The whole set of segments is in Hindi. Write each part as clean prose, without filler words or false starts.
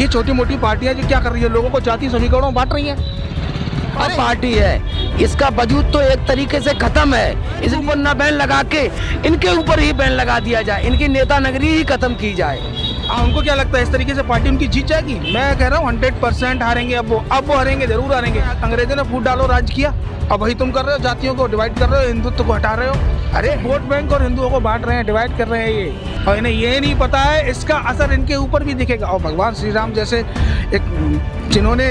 ये छोटी मोटी पार्टियां जो क्या कर रही है, लोगों को जाति समीकरणों बांट रही हैं। अरे पार्टी है, इसका वजूद तो एक तरीके से खत्म है। इस ऊपर ना बैन लगा के इनके ऊपर ही बैन लगा दिया जाए, इनकी नेता नगरी ही खत्म की जाए। उनको क्या लगता है इस तरीके से पार्टी उनकी जीत जाएगी? मैं कह रहा हूँ 100% हारेंगे। अब वो हारेंगे, जरूर हारेंगे। अंग्रेजों ने फूट डालो राज किया, अब वही तुम कर रहे हो, जातियों को डिवाइड कर रहे हो, हिंदुत्व को हटा रहे हो। अरे वोट बैंक और हिंदुओं को बांट रहे हैं, डिवाइड कर रहे हैं ये, और इन्हें ये नहीं पता है इसका असर इनके ऊपर भी दिखेगा। और भगवान श्री राम जैसे एक जिन्होंने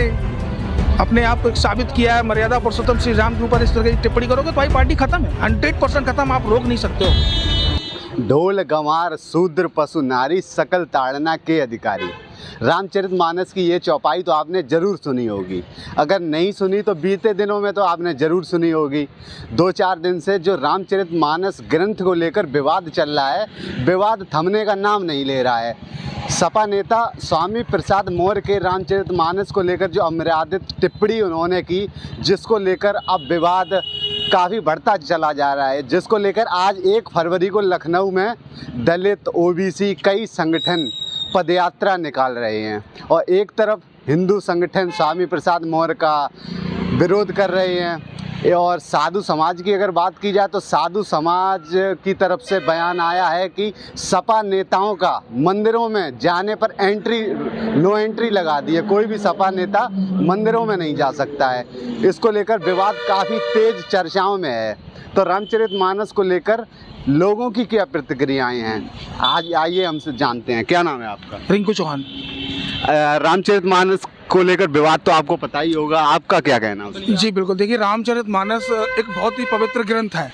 अपने आप को साबित किया है, मर्यादा पुरुषोत्तम श्री राम के ऊपर इस तरह की टिप्पणी करोगे तो भाई पार्टी खत्म है, 100% खत्म, आप रोक नहीं सकते हो। ढोल गंवार शूद्र पशु नारी सकल ताड़ना के अधिकारी। रामचरितमानस की ये चौपाई तो आपने ज़रूर सुनी होगी, अगर नहीं सुनी तो बीते दिनों में तो आपने ज़रूर सुनी होगी। 2-4 दिन से जो रामचरितमानस ग्रंथ को लेकर विवाद चल रहा है, विवाद थमने का नाम नहीं ले रहा है। सपा नेता स्वामी प्रसाद मौर्य के रामचरितमानस को लेकर जो अमर्यादित टिप्पणी उन्होंने की, जिसको लेकर अब विवाद काफ़ी बढ़ता चला जा रहा है, जिसको लेकर आज 1 फरवरी को लखनऊ में दलित, ओबीसी कई संगठन पदयात्रा निकाल रहे हैं, और एक तरफ हिंदू संगठन स्वामी प्रसाद मौर्य का विरोध कर रहे हैं। और साधु समाज की अगर बात की जाए तो साधु समाज की तरफ से बयान आया है कि सपा नेताओं का मंदिरों में जाने पर नो एंट्री लगा दी है, कोई भी सपा नेता मंदिरों में नहीं जा सकता है। इसको लेकर विवाद काफ़ी तेज चर्चाओं में है। तो रामचरितमानस को लेकर लोगों की क्या प्रतिक्रियाएं हैं, आज आइए हमसे जानते हैं। क्या नाम है आपका? रिंकू चौहान। रामचरितमानस को लेकर विवाद तो आपको पता ही होगा, आपका क्या कहना है उसमें? जी बिल्कुल, देखिए रामचरितमानस एक बहुत ही पवित्र ग्रंथ है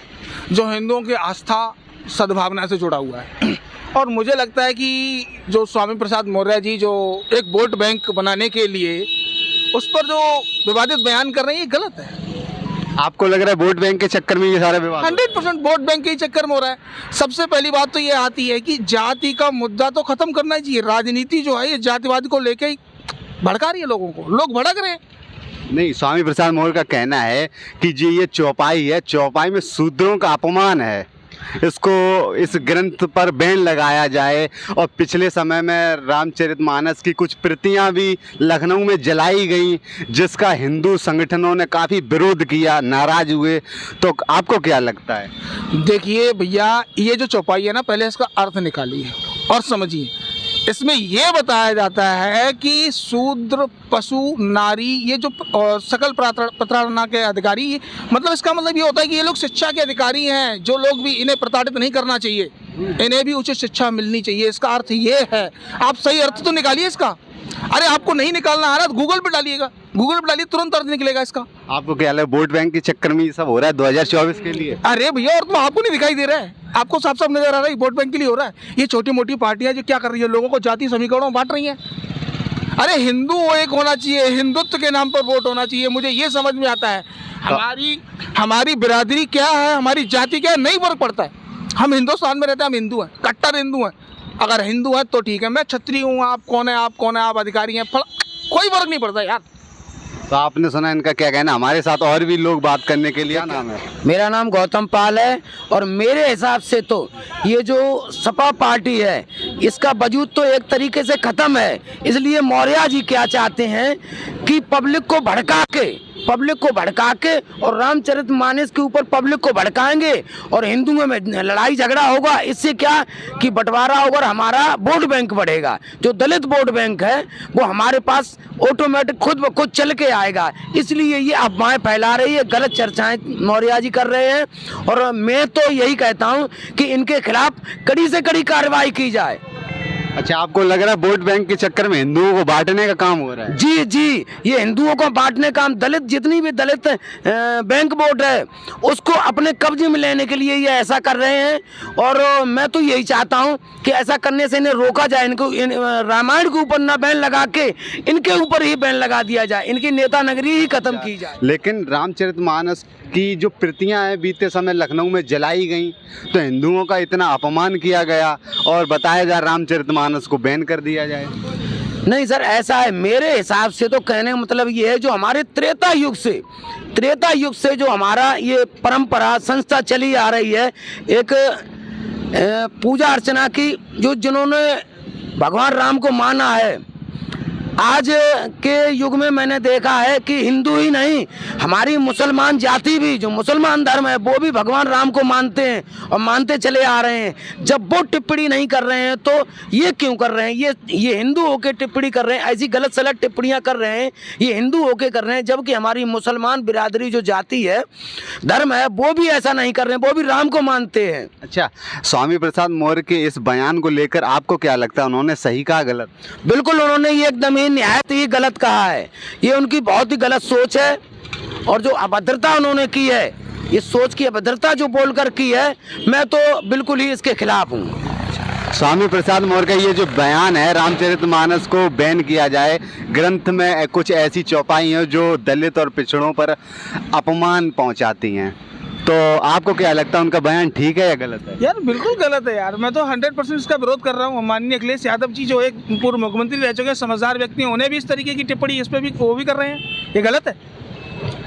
जो हिंदुओं की आस्था सद्भावना से जुड़ा हुआ है। और मुझे लगता है कि जो स्वामी प्रसाद मौर्य जी जो एक वोट बैंक बनाने के लिए उस पर जो विवादित बयान कर रहे हैं, ये गलत है। आपको लग रहा है वोट बैंक के चक्कर में ये सारा विवाद? 100% वोट बैंक के ही चक्कर में हो रहा है। सबसे पहली बात तो ये आती है कि जाति का मुद्दा तो खत्म करना चाहिए। राजनीति जो है ये जातिवाद को लेके ही भड़का रही है लोगों को, लोग भड़क रहे हैं। नहीं, स्वामी प्रसाद मौर्य का कहना है कि जी ये चौपाई है, चौपाई में शूद्रों का अपमान है, इसको इस ग्रंथ पर बैन लगाया जाए। और पिछले समय में रामचरितमानस की कुछ प्रतियां भी लखनऊ में जलाई गई, जिसका हिंदू संगठनों ने काफ़ी विरोध किया, नाराज हुए। तो आपको क्या लगता है? देखिए भैया, ये जो चौपाई है ना, पहले इसका अर्थ निकालिए और समझिए। इसमें यह बताया जाता है कि शूद्र पशु नारी ये जो सकल प्रताड़ना के अधिकारी, मतलब इसका मतलब ये होता है कि ये लोग शिक्षा के अधिकारी हैं, जो लोग भी इन्हें प्रताड़ित नहीं करना चाहिए, इन्हें भी उचित शिक्षा मिलनी चाहिए। इसका अर्थ ये है। आप सही अर्थ तो निकालिए इसका। अरे आपको नहीं निकालना आ रहा तो गूगल पे डालिएगा, गूगल पे डालिए, तुरंत अर्थ निकलेगा इसका। आपको क्या लगा वोट बैंक के चक्कर में ये सब हो रहा है 2024 के लिए? अरे भैया, और तो आपको नहीं दिखाई दे रहा है, आपको साफ साफ नजर आ रहा है वोट बैंक के लिए हो रहा है। ये छोटी मोटी पार्टियां जो क्या कर रही है, लोगों को जाति समीकरणों बांट रही हैं। अरे हिंदू एक होना चाहिए, हिंदुत्व के नाम पर वोट होना चाहिए। मुझे ये समझ में आता है हमारी बिरादरी क्या है, हमारी जाति क्या है, नहीं फर्क पड़ता है। हम हिंदुस्तान में रहते हैं, हम हिंदू हैं, कट्टर हिंदू हैं। अगर हिंदू है तो ठीक है, मैं क्षत्रिय हूँ, आप कौन है, आप अधिकारी हैं, कोई फर्क नहीं पड़ता यार। तो आपने सुना इनका क्या कहना? हमारे साथ और भी लोग बात करने के लिए। नाम है? मेरा नाम गौतम पाल है, और मेरे हिसाब से तो ये जो सपा पार्टी है इसका वजूद तो एक तरीके से खत्म है। इसलिए मौर्य जी क्या चाहते हैं कि पब्लिक को भड़का के और रामचरितमानस के ऊपर पब्लिक को भड़काएंगे और हिंदुओं में लड़ाई झगड़ा होगा। इससे क्या कि बंटवारा होगा और हमारा वोट बैंक बढ़ेगा। जो दलित वोट बैंक है वो हमारे पास ऑटोमेटिक खुद ब खुद चल के आएगा। इसलिए ये अफवाहें फैला रही है, गलत चर्चाएं मौर्य जी कर रहे हैं। और मैं तो यही कहता हूं कि इनके खिलाफ कड़ी से कड़ी कार्रवाई की जाए। अच्छा, आपको लग रहा है वोट बैंक के चक्कर में हिंदुओं को बांटने का काम हो रहा है? जी, ये हिंदुओं को बांटने का काम, दलित जितनी भी दलित बैंक वोट है उसको अपने कब्जे में लेने के लिए ये ऐसा कर रहे हैं। और मैं तो यही चाहता हूं कि ऐसा करने से इन्हें रोका जाए। इनको रामायण के ऊपर ना बैन लगा के इनके ऊपर ही बैन लगा दिया जाए, इनकी नेता नगरी ही खत्म की जाए। लेकिन रामचरितमानस की जो प्रतियां हैं बीते समय लखनऊ में जलाई गई, तो हिंदुओं का इतना अपमान किया गया और बताया जा रामचरितमानस को बैन कर दिया जाए। नहीं सर, ऐसा है। मेरे हिसाब से तो कहने का मतलब ये है, जो हमारे त्रेता युग से जो हमारा ये परंपरा संस्था चली आ रही है, एक पूजा अर्चना की, जो जिन्होंने भगवान राम को माना है, आज के युग में मैंने देखा है कि हिंदू ही नहीं, हमारी मुसलमान जाति भी, जो मुसलमान धर्म है, वो भी भगवान राम को मानते हैं और मानते चले आ रहे हैं। जब वो टिप्पणी नहीं कर रहे हैं तो ये क्यों कर रहे हैं? ये हिंदू होके टिप्पणी कर रहे हैं, ऐसी गलत सलत टिप्पणियां कर रहे हैं, ये हिंदू होके कर रहे हैं, जबकि हमारी मुसलमान बिरादरी जो जाति है, धर्म है, वो भी ऐसा नहीं कर रहे हैं, वो भी राम को मानते हैं। अच्छा, स्वामी प्रसाद मौर्य के इस बयान को लेकर आपको क्या लगता है, उन्होंने सही कहा गलत? बिल्कुल, उन्होंने ये एकदम ही निहायत ही गलत कहा है। ये उनकी बहुत ही गलत सोच है और जो अभद्रता उन्होंने की है, ये सोच की अभद्रता जो बोलकर की है, मैं तो बिल्कुल ही इसके खिलाफ हूँ। स्वामी प्रसाद मौर्य का ये जो बयान है, रामचरितमानस को बैन किया जाए, ग्रंथ में कुछ ऐसी चौपाई हैं जो दलित और पिछड़ों पर अपमान पहुंचाती हैं, तो आपको क्या लगता है, उनका बयान ठीक है या गलत है? यार बिल्कुल गलत है यार, मैं तो 100% इसका विरोध कर रहा हूँ। माननीय अखिलेश यादव जी जो एक पूर्व मुख्यमंत्री रह चुके समझदार व्यक्ति हैं, उन्हें भी इस तरीके की टिप्पणी इस पर भी वो भी कर रहे हैं, ये गलत है।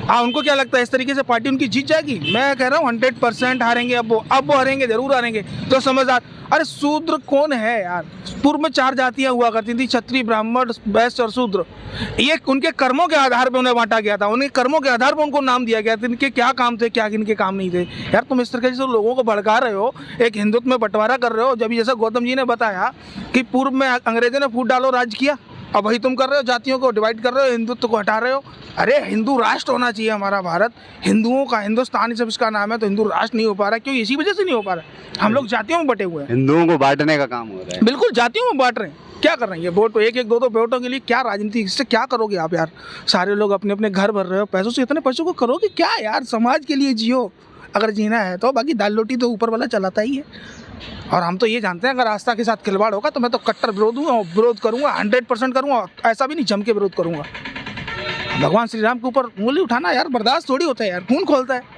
हाँ, उनको क्या लगता है इस तरीके से पार्टी उनकी जीत जाएगी? मैं कह रहा हूँ 100% हारेंगे। अब वो हारेंगे, जरूर हारेंगे। तो समझदार, अरे शूद्र कौन है यार? पूर्व में 4 जातियां हुआ करती थी, क्षत्रिय, ब्राह्मण, वैश्य और शूद्र। ये उनके कर्मों के आधार पर उन्हें बांटा गया था, उनके कर्मों के आधार पर उनको नाम दिया गया था। इनके क्या काम थे, क्या इनके काम नहीं थे। यार तुम इस तरीके से लोगों को भड़का रहे हो, एक हिंदुत्व में बंटवारा कर रहे हो। जब जैसा गौतम जी ने बताया कि पूर्व में अंग्रेजों ने फूट डालो राज किया, अब वही तुम कर रहे हो, जातियों को डिवाइड कर रहे हो, हिंदुत्व को हटा रहे हो। अरे हिंदू राष्ट्र होना चाहिए हमारा भारत, हिंदुओं का, हिंदुस्तान सब इसका नाम है, तो हिंदू राष्ट्र नहीं हो पा रहा है। क्यों? इसी वजह से नहीं हो पा रहा है, हम लोग जातियों में बटे हुए हैं। हिंदुओं को बांटने का काम हो रहा है। बिल्कुल, जातियों में बांट रहे हैं। क्या कर रहे हैं ये वोट, एक एक दो दो वोटों के लिए क्या राजनीति, इससे क्या करोगे आप यार? सारे लोग अपने अपने घर भर रहे हो पैसों से, इतने पैसों को करोगे क्या यार? समाज के लिए जियो अगर जीना है तो, बाकी दाल रोटी तो ऊपर वाला चलाता ही है। और हम तो ये जानते हैं अगर आस्था के साथ खिलवाड़ होगा तो मैं तो कट्टर विरोध हूँ, विरोध करूँगा, 100% करूँगा। ऐसा भी नहीं, जम के विरोध करूँगा। भगवान श्री राम के ऊपर उंगली उठाना यार बर्दाश्त थोड़ी होता है यार, खून खोलता है।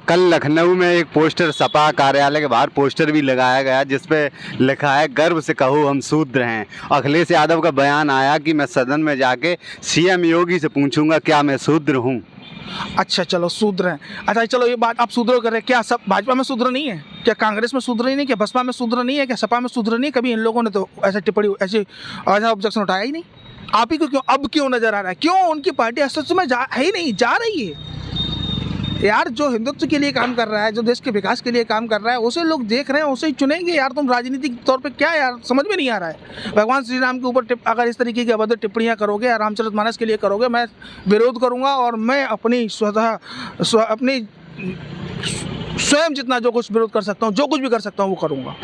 कल लखनऊ में एक पोस्टर, सपा कार्यालय के बाहर पोस्टर भी लगाया गया जिसपे लिखा है, गर्व से कहो हम शूद्र हैं। अखिलेश यादव का बयान आया कि मैं सदन में जाके सीएम योगी से पूछूंगा क्या मैं शूद्र हूँ। अच्छा चलो शूद्र हैं, अच्छा चलो ये बात आप शूद्र कर रहे हैं, क्या सब भाजपा में शूद्र नहीं है? क्या कांग्रेस में शूद्र नहीं है? क्या बसपा में शूद्र नहीं है? क्या सपा में शूद्र नहीं है? कभी इन लोगों ने तो ऐसा टिप्पणी, ऐसे ऑब्जेक्शन उठाया ही नहीं। आप ही को क्यों अब क्यों नजर आ रहा है? क्यों उनकी पार्टी अस्तित्व में है ही नहीं, जा रही है यार। जो हिंदुत्व के लिए काम कर रहा है, जो देश के विकास के लिए काम कर रहा है, उसे लोग देख रहे हैं, उसे ही चुनेंगे यार। तुम राजनीतिक तौर पे क्या यार, समझ में नहीं आ रहा है। भगवान श्री राम के ऊपर अगर इस तरीके की अभद्र टिप्पणियां करोगे या रामचरितमानस के लिए करोगे, मैं विरोध करूंगा और मैं अपनी स्वयं जितना जो कुछ विरोध कर सकता हूँ, जो कुछ भी कर सकता हूँ वो करूँगा।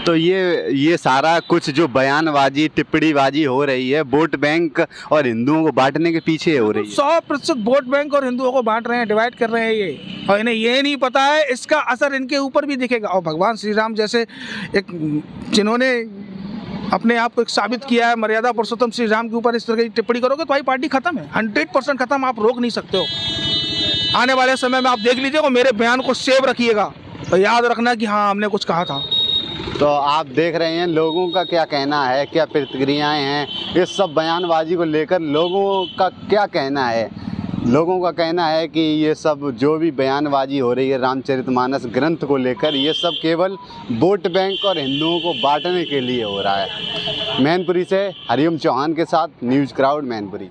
तो ये सारा कुछ जो बयानबाजी, टिप्पणीबाजी हो रही है, वोट बैंक और हिंदुओं को बांटने के पीछे हो रही है। 100% वोट बैंक और हिंदुओं को बांट रहे हैं, डिवाइड कर रहे हैं ये, और इन्हें ये नहीं पता है इसका असर इनके ऊपर भी दिखेगा। और भगवान श्री राम जैसे एक, जिन्होंने अपने आप को एक साबित किया है, मर्यादा पुरुषोत्तम श्री राम के ऊपर इस तरह की टिप्पणी करोगे तो भाई पार्टी खत्म है, 100% खत्म। आप रोक नहीं सकते हो। आने वाले समय में आप देख लीजिएगा, मेरे बयान को सेव रखिएगा और याद रखना कि हाँ हमने कुछ कहा था। तो आप देख रहे हैं लोगों का क्या कहना है, क्या प्रतिक्रियाएं हैं इस सब बयानबाजी को लेकर, लोगों का क्या कहना है? लोगों का कहना है कि ये सब जो भी बयानबाजी हो रही है रामचरितमानस ग्रंथ को लेकर, ये सब केवल वोट बैंक और हिंदुओं को बांटने के लिए हो रहा है। मैनपुरी से हरिओम चौहान के साथ न्यूज़ क्राउड मैनपुरी।